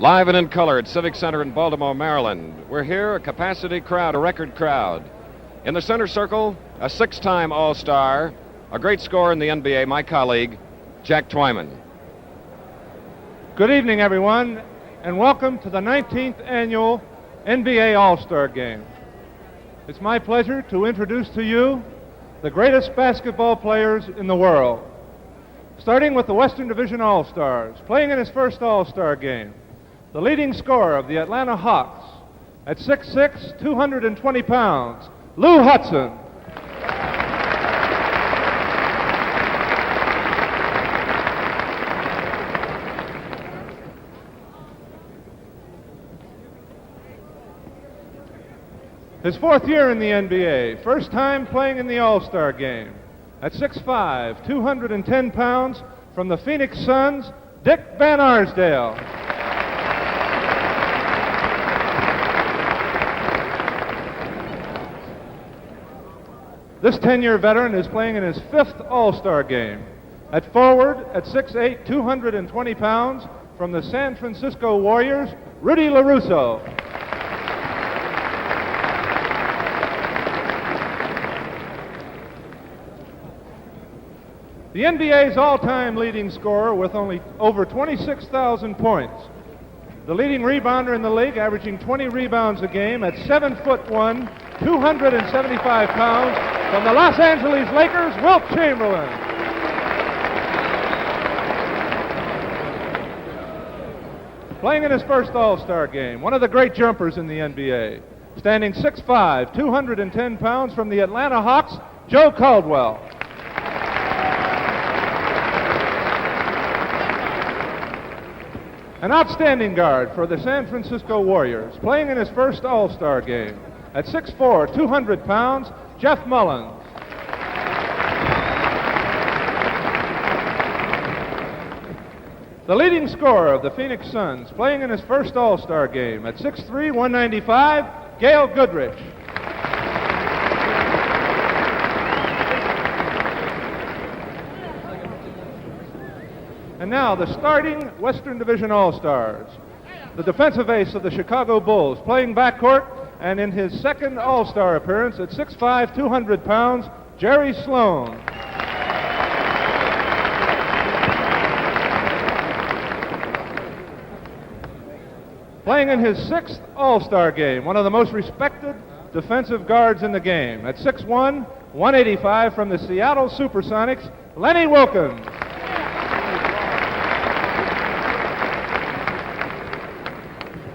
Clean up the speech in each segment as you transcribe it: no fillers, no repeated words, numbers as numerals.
Live and in color at Civic Center in Baltimore, Maryland. We're here, a capacity crowd, a record crowd. In the center circle, a six-time All-Star, a great scorer in the NBA, my colleague, Jack Twyman. Good evening, everyone, and welcome to the 19th annual NBA All-Star Game. It's my pleasure to introduce to you the greatest basketball players in the world. Starting with the Western Division All-Stars, playing in his first All-Star game, the leading scorer of the Atlanta Hawks, at 6'6", 220 pounds, Lou Hudson. His fourth year in the NBA, first time playing in the All-Star game, at 6'5", 210 pounds, from the Phoenix Suns, Dick Van Arsdale. This 10-year veteran is playing in his fifth All-Star game. At forward, at 6'8", 220 pounds, from the San Francisco Warriors, Rudy LaRusso. The NBA's all-time leading scorer with only over 26,000 points. The leading rebounder in the league, averaging 20 rebounds a game, at 7'1", 275 pounds, from the Los Angeles Lakers, Wilt Chamberlain. Playing in his first All-Star game, one of the great jumpers in the NBA, standing 6'5", 210 pounds, from the Atlanta Hawks, Joe Caldwell. An outstanding guard for the San Francisco Warriors, playing in his first All-Star game, at 6'4", 200 pounds, Jeff Mullins. The leading scorer of the Phoenix Suns, playing in his first All-Star game, at 6'3", 195, Gail Goodrich. And now the starting Western Division All-Stars. The defensive ace of the Chicago Bulls, playing backcourt, and in his second All-Star appearance at 6'5", 200 pounds, Jerry Sloan. Playing in his sixth All-Star game, one of the most respected defensive guards in the game, at 6'1", 185, from the Seattle Supersonics, Lenny Wilkins.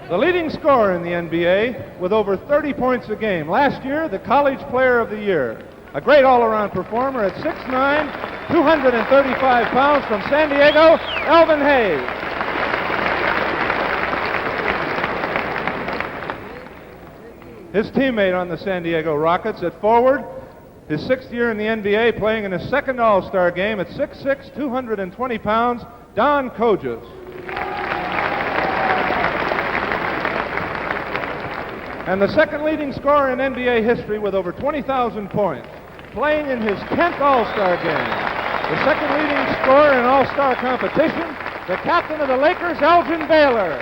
The leading scorer in the NBA with over 30 points a game. Last year, the College Player of the Year. A great all-around performer at 6'9", 235 pounds, from San Diego, Elvin Hayes. His teammate on the San Diego Rockets at forward, his sixth year in the NBA, playing in his second All-Star game at 6'6", 220 pounds, Don Kojas. And the second leading scorer in NBA history with over 20,000 points, playing in his 10th All-Star game. The second leading scorer in All-Star competition, the captain of the Lakers, Elgin Baylor.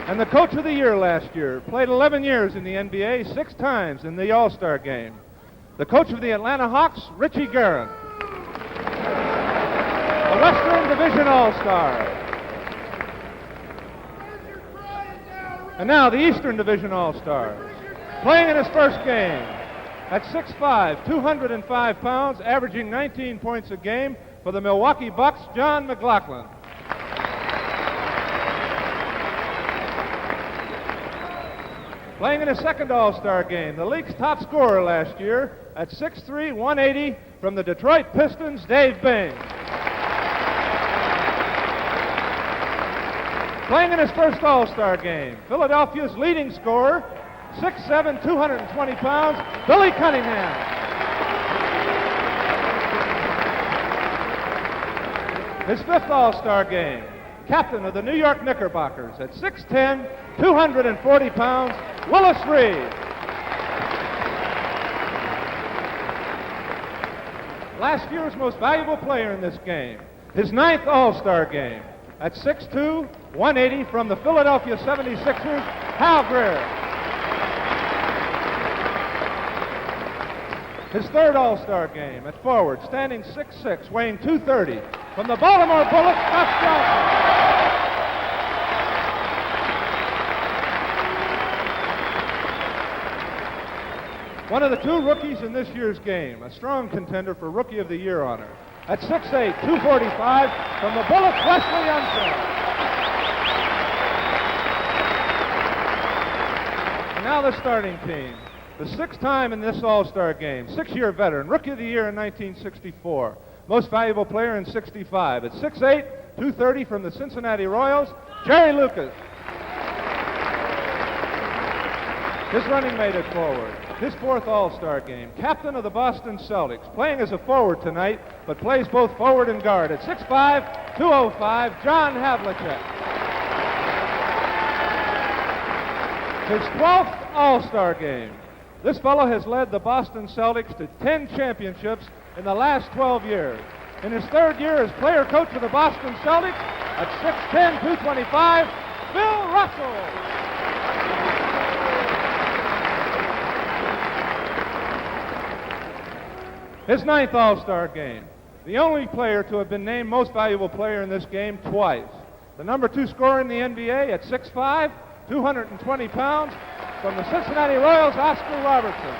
And the coach of the year last year, played 11 years in the NBA, 6 times in the All-Star game. The coach of the Atlanta Hawks, Richie Guerin. The Western Division All-Star. And now the Eastern Division All-Stars. Playing in his first game at 6'5", 205 pounds, averaging 19 points a game for the Milwaukee Bucks, John McLaughlin. Playing in his second All-Star game, the league's top scorer last year at 6'3", 180, from the Detroit Pistons, Dave Bing. Playing in his first All-Star game, Philadelphia's leading scorer, 6'7", 220 pounds, Billy Cunningham. His fifth All-Star game, captain of the New York Knickerbockers, at 6'10", 240 pounds, Willis Reed. last year's most valuable player in this game. His 9th All-Star game. At 6'2", 180 from the Philadelphia 76ers, Hal Greer. His 3rd All-Star game at forward, standing 6'6", weighing 230 from the Baltimore Bullets, Gus Johnson. One of the 2 rookies in this year's game, a strong contender for Rookie of the Year honor. At 6'8", 245 from the Bullets, Wesley Unseld. And now the starting team. The 6th time in this All-Star game, 6-year veteran, Rookie of the Year in 1964, most valuable player in 65. At 6'8", 230 from the Cincinnati Royals, Jerry Lucas. His running mate at forward. His 4th All-Star game, captain of the Boston Celtics, playing as a forward tonight, but plays both forward and guard. At 6'5", 205, John Havlicek. His 12th All-Star game. This fellow has led the Boston Celtics to 10 championships in the last 12 years. In his 3rd year as player coach of the Boston Celtics, at 6'10", 225, Bill Russell. His 9th All-Star game. The only player to have been named most valuable player in this game twice. The number 2 scorer in the NBA at 6'5", 220 pounds, from the Cincinnati Royals, Oscar Robertson.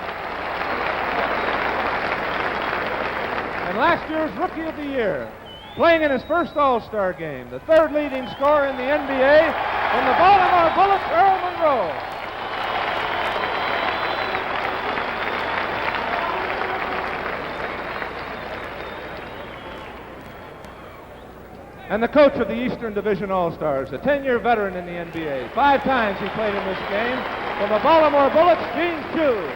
And last year's Rookie of the Year, playing in his 1st All-Star game, the 3rd leading scorer in the NBA, from the Baltimore Bullets, Earl Monroe. And the coach of the Eastern Division All-Stars, a 10-year veteran in the NBA. 5 times he played in this game. From the Baltimore Bullets, Gene Pugh.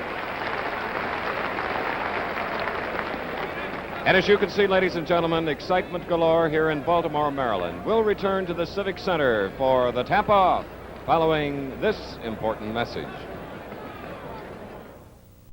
And as you can see, ladies and gentlemen, excitement galore here in Baltimore, Maryland. We'll return to the Civic Center for the tap-off following this important message.